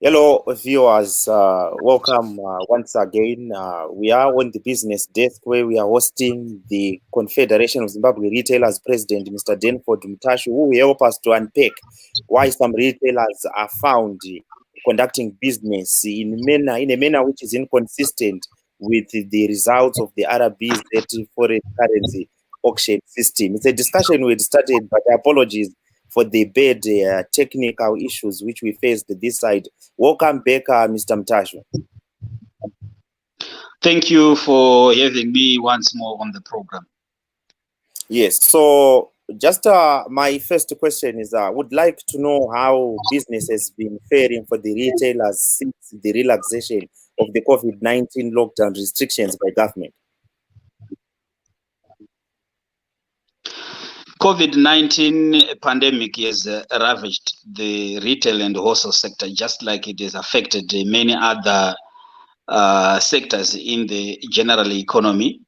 Hello, viewers. Welcome once again. We are on the business desk where we are hosting the Confederation of Zimbabwe Retailers President, Mr. Denford Mutashu, who will help us to unpack why some retailers are found conducting business in a manner which is inconsistent with the results of the RBZ foreign currency auction system. It's a discussion we had started, but apologies for the bad technical issues which we faced this side. Welcome back, Mr. Mutashu. Thank you for having me once more on the program. Yes, so just my first question is I would like to know how business has been faring for the retailers since the relaxation of the COVID-19 lockdown restrictions by government. COVID-19 pandemic has ravaged the retail and wholesale sector, just like it has affected many other sectors in the general economy.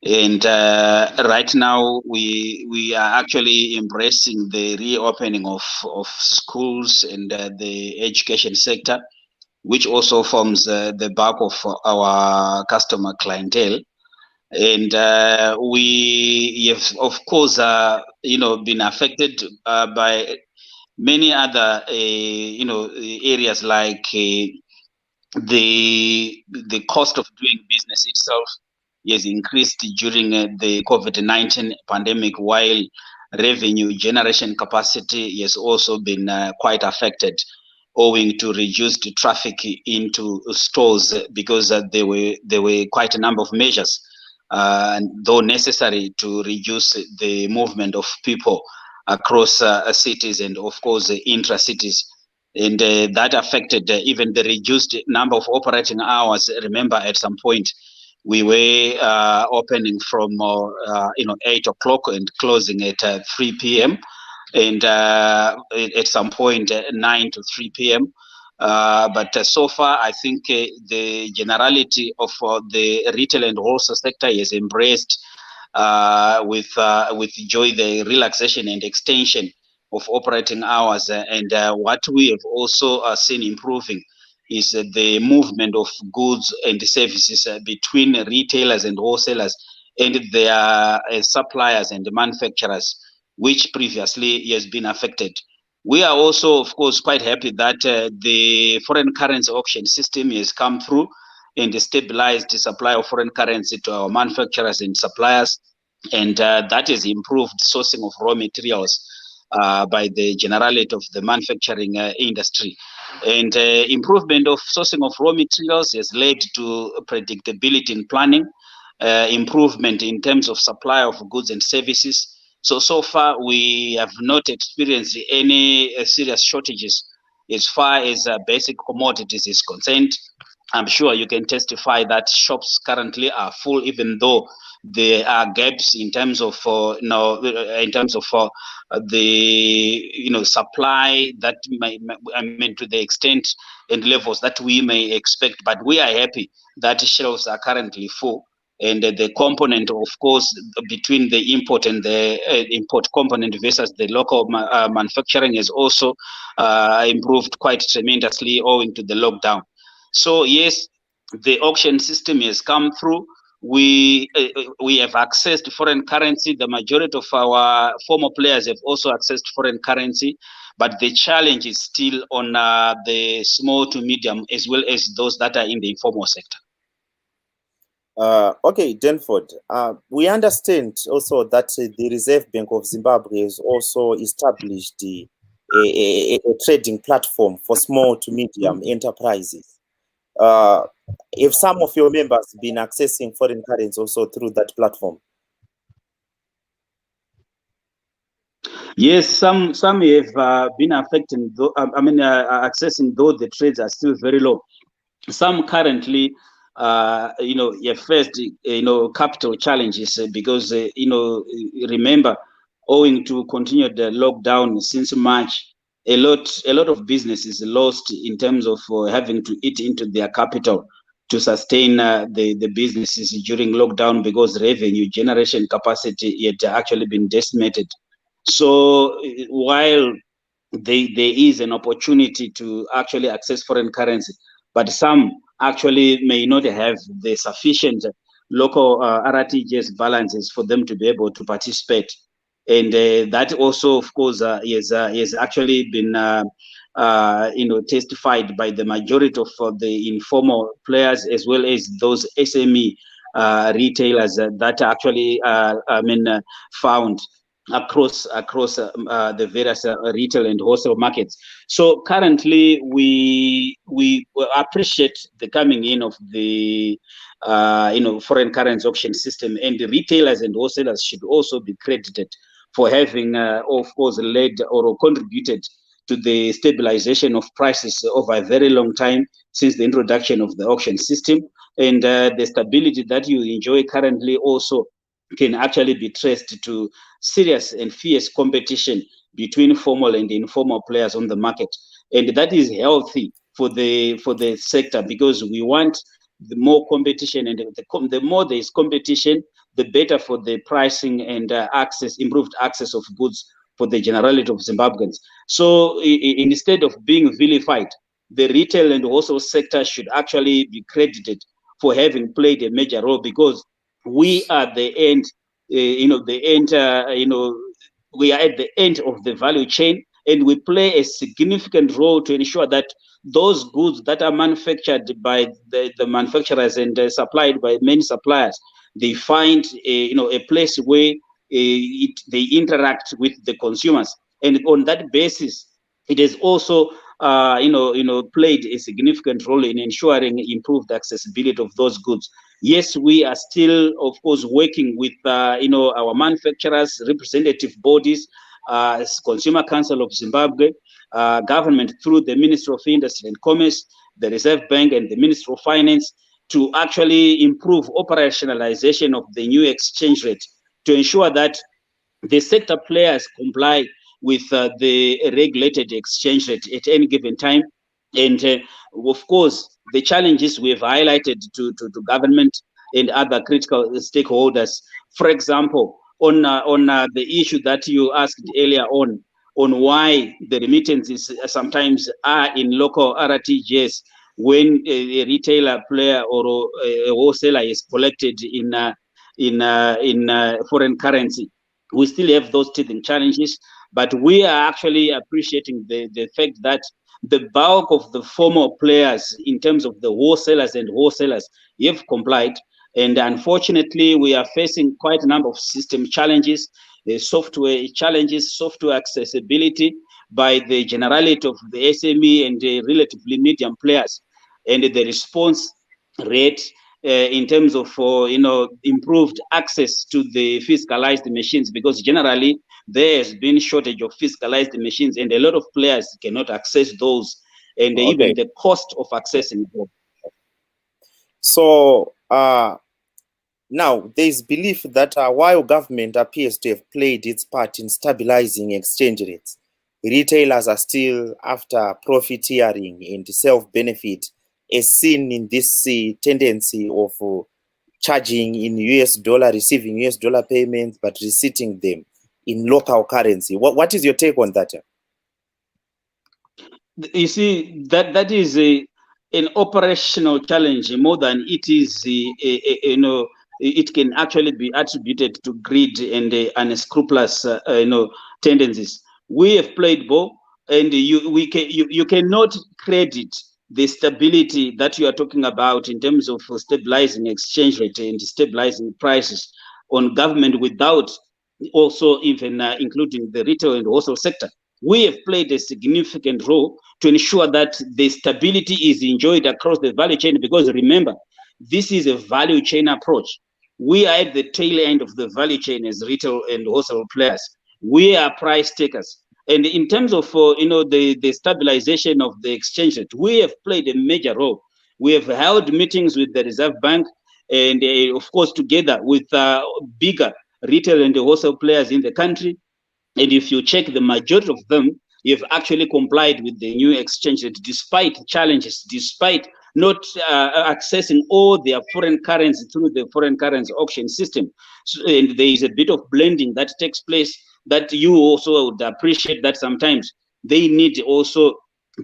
And right now, we are actually embracing the reopening of schools and the education sector, which also forms the bulk of our customer clientele. And we have, of course, been affected by many other, areas like the cost of doing business itself has increased during the COVID-19 pandemic, while revenue generation capacity has also been quite affected, owing to reduced traffic into stores because there were quite a number of measures, though necessary, to reduce the movement of people across cities and, of course, intra-cities. And that affected even the reduced number of operating hours. Remember, at some point, we were opening from 8 o'clock and closing at 3 p.m. and at some point 9 to 3 p.m. But so far, I think the generality of the retail and wholesale sector is embraced with joy the relaxation and extension of operating hours. And what we have also seen improving is the movement of goods and services between retailers and wholesalers and their suppliers and manufacturers, which previously has been affected. We are also, of course, quite happy that the foreign currency auction system has come through and stabilized the supply of foreign currency to our manufacturers and suppliers, and that has improved sourcing of raw materials by the generality of the manufacturing industry. And improvement of sourcing of raw materials has led to predictability in planning, improvement in terms of supply of goods and services. So far, we have not experienced any serious shortages as far as basic commodities is concerned. I'm sure you can testify that shops currently are full, even though there are gaps in terms of the supply that to the extent and levels that we may expect. But we are happy that shelves are currently full, and the component, of course, between the import and the import component versus the local manufacturing has also improved quite tremendously owing to the lockdown. So yes, the auction system has come through. We have accessed foreign currency. The majority of our former players have also accessed foreign currency, but the challenge is still on the small to medium as well as those that are in the informal sector. Okay, Denford, we understand also that the Reserve Bank of Zimbabwe has also established a trading platform for small to medium enterprises. If some of your members been accessing foreign currency also through that platform? Yes, some have been affecting, accessing, though the trades are still very low. Some currently, have faced, capital challenges because, remember, owing to continued lockdown since March, a lot of businesses lost in terms of having to eat into their capital to sustain the businesses during lockdown, because revenue generation capacity had actually been decimated. So while there is an opportunity to actually access foreign currency, but some actually may not have the sufficient local RTGS balances for them to be able to participate. And that also, of course, is actually been testified by the majority of the informal players, as well as those SME retailers that actually found across the various retail and wholesale markets. So currently, we appreciate the coming in of the foreign currency auction system, and the retailers and wholesalers should also be credited for having, of course, led or contributed to the stabilization of prices over a very long time since the introduction of the auction system. And the stability that you enjoy currently also can actually be traced to serious and fierce competition between formal and informal players on the market. And that is healthy for the sector, because we want the more competition, and the more there is competition, the better for the pricing and improved access of goods for the generality of Zimbabweans. So instead of being vilified, the retail and wholesale sector should actually be credited for having played a major role, because we are the end, we are at the end of the value chain, and we play a significant role to ensure that those goods that are manufactured by the manufacturers and supplied by many suppliers, they find a place where they interact with the consumers, and on that basis, it has also played a significant role in ensuring improved accessibility of those goods. Yes, we are still, of course, working with our manufacturers, representative bodies, Consumer Council of Zimbabwe, government through the Ministry of Industry and Commerce, the Reserve Bank, and the Ministry of Finance, to actually improve operationalization of the new exchange rate, to ensure that the sector players comply with the regulated exchange rate at any given time. And of course, the challenges we have highlighted to government and other critical stakeholders. For example, on the issue that you asked earlier on why the remittances sometimes are in local RTGS when a retailer player or a wholesaler is collected in foreign currency. We still have those teething challenges, but we are actually appreciating the fact that the bulk of the formal players, in terms of the wholesalers have complied. And unfortunately, we are facing quite a number of system challenges, software challenges, software accessibility by the generality of the SME and the relatively medium players, and the response rate in terms of improved access to the fiscalized machines, because generally there has been shortage of fiscalized machines, and a lot of players cannot access those, and even the cost of accessing them. So now there is belief that while government appears to have played its part in stabilizing exchange rates, retailers are still after profiteering and self-benefit, as seen in this tendency of charging in US dollar, receiving US dollar payments, but receipting them in local currency. What is your take on that? You see, that is an operational challenge more than it is, it can actually be attributed to greed and unscrupulous, tendencies. We have played ball, and you cannot credit the stability that you are talking about in terms of stabilizing exchange rate and stabilizing prices on government without also even including the retail and wholesale sector. We have played a significant role to ensure that the stability is enjoyed across the value chain, because remember, this is a value chain approach. We are at the tail end of the value chain as retail and wholesale players. We are price takers. And in terms of the stabilization of the exchange rate, we have played a major role. We have held meetings with the Reserve Bank, and of course together with bigger retail and wholesale players in the country. And if you check, the majority of them have actually complied with the new exchange rate, despite challenges, despite not accessing all their foreign currency through the foreign currency auction system. So, and there is a bit of blending that takes place that you also would appreciate that sometimes they need also,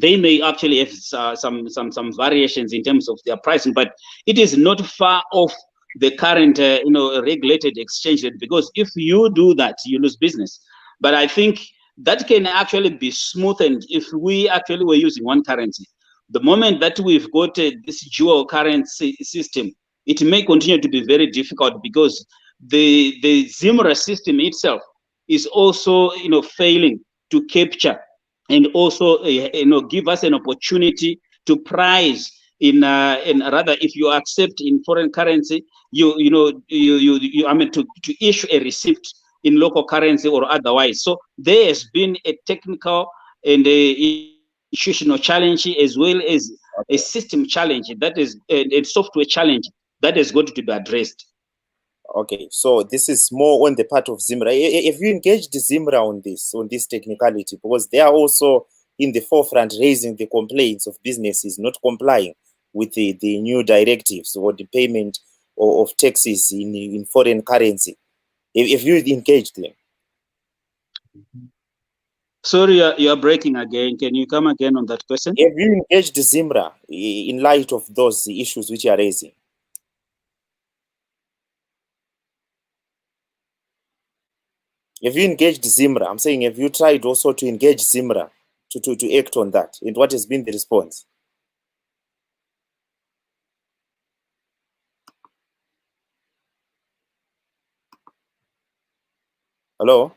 they may actually have some variations in terms of their pricing, but it is not far off the current regulated exchange rate, because if you do that, you lose business. But I think that can actually be smoothened if we actually were using one currency. The moment that we've got this dual currency system, it may continue to be very difficult, because the Zimra system itself is also failing to capture and also give us an opportunity to price in rather, if you accept in foreign currency, I mean, to issue a receipt in local currency or otherwise. So there has been a technical and a institutional challenge, as well as a system challenge, that is a software challenge that has got to be addressed. Okay, so this is more on the part of Zimra. Have you engaged Zimra on this technicality? Because they are also in the forefront raising the complaints of businesses not complying with the new directives or the payment of taxes in foreign currency. Have you engaged them? Sorry, you are breaking again. Can you come again on that question? Have you engaged Zimra in light of those issues which you are raising? Have you engaged Zimra? I'm saying, have you tried also to engage Zimra to act on that? And what has been the response? Hello?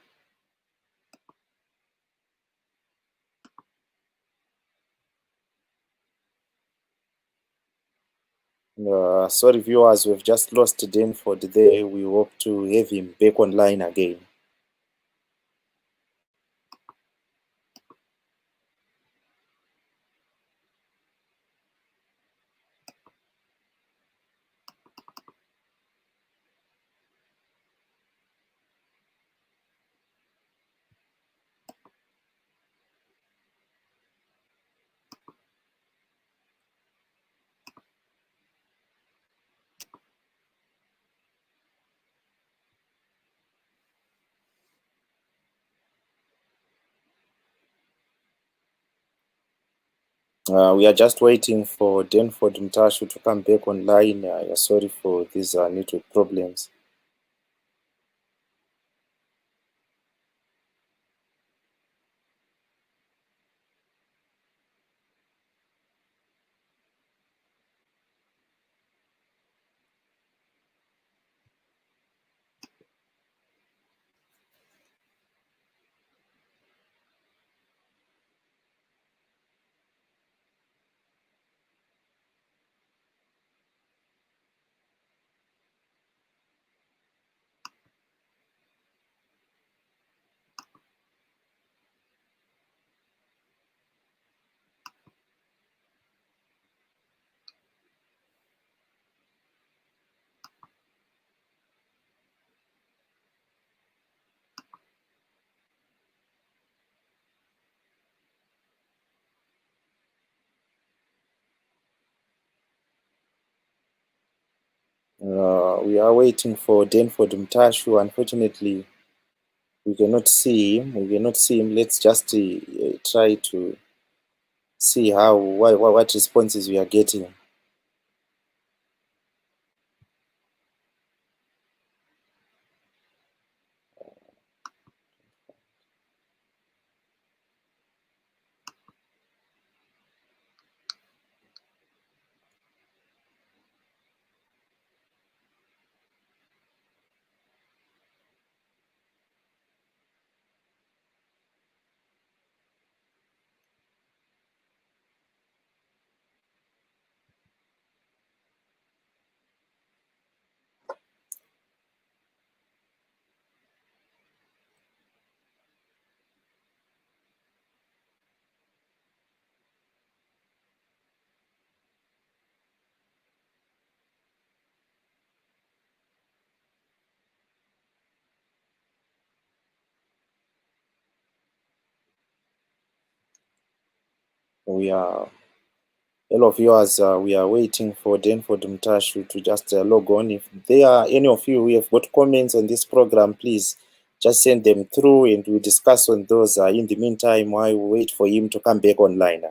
Sorry, viewers, we've just lost Danford there. We hope to have him back online again. We are just waiting for Danford Mtashu to come back online. Sorry for these network problems. We are waiting for Danford Mtashu. Unfortunately, we cannot see him. Let's just try to see what responses we are getting. Hello viewers, we are waiting for Danford Mtashu to just log on. If there are any of you who have got comments on this program, please just send them through and we'll discuss on those in the meantime while we wait for him to come back online.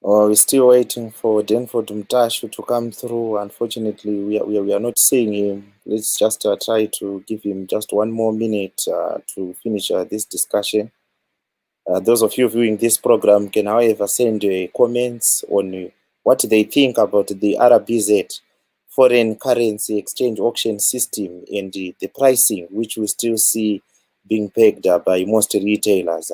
We're still waiting for Denford Mtashu to come through. Unfortunately, we are not seeing him. Let's just try to give him just one more minute to finish this discussion. Those of you viewing this program can, however, send comments on what they think about the RBZ foreign currency exchange auction system and the pricing, which we still see being pegged by most retailers.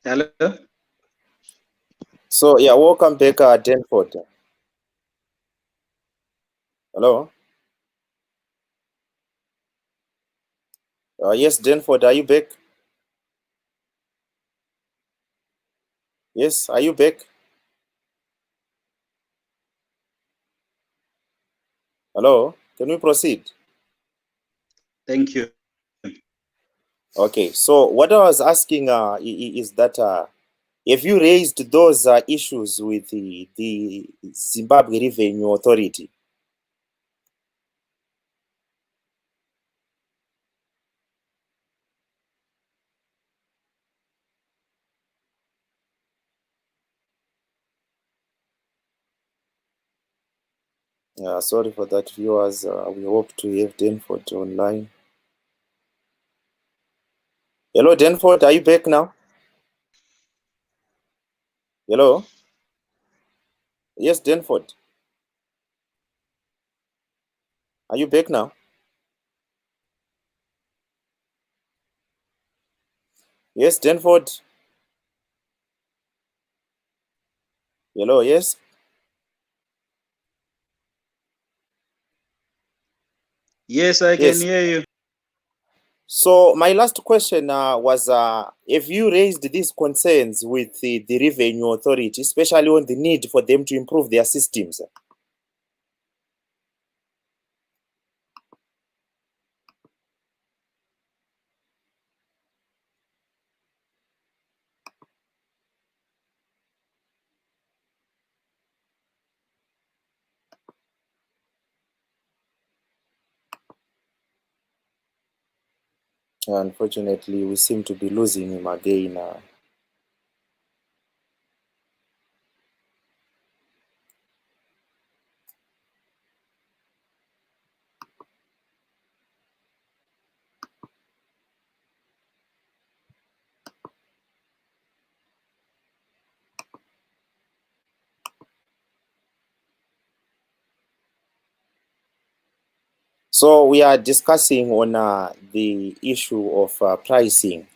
Hello. So, yeah, welcome back, Denford. Hello? Yes, Denford, are you back? Yes, are you back? Hello? Can we proceed? Thank you. Okay, so what I was asking is that have you raised those issues with the Zimbabwe Revenue Authority? Sorry for that, viewers. We hope to have Denford online. Hello, Denford, are you back now? Hello? Yes, Denford, are you back now? Yes, Denford. Hello, yes? Yes, I can Yes. hear you. So my last question was, have you raised these concerns with the Revenue Authority, especially on the need for them to improve their systems? Unfortunately, we seem to be losing him again. So we are discussing on the issue of pricing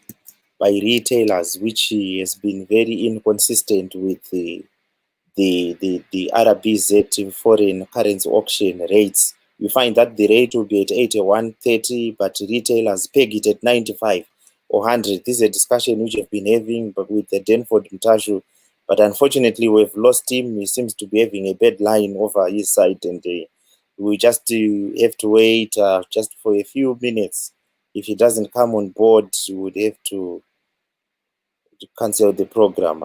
by retailers, which has been very inconsistent with the RBZ foreign currency auction rates. You find that the rate will be at 81.30, but retailers peg it at 95 or 100. This is a discussion which we've been having but with the Denford Mtashu, but unfortunately we've lost him. He seems to be having a bad line over his side, and we just have to wait just for a few minutes. If he doesn't come on board, we would have to cancel the program.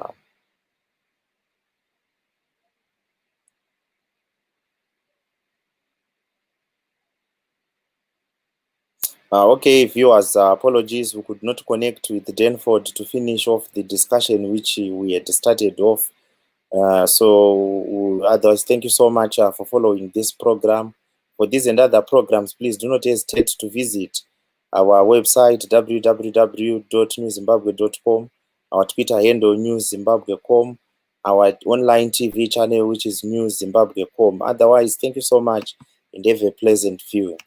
Okay, viewers, apologies, we could not connect with Denford to finish off the discussion which we had started off. Otherwise, thank you so much for following this program. For this and other programs, please do not hesitate to visit our website www.newzimbabwe.com, our Twitter handle newszimbabwe.com, our online TV channel which is newszimbabwe.com. Otherwise, thank you so much and have a pleasant viewing.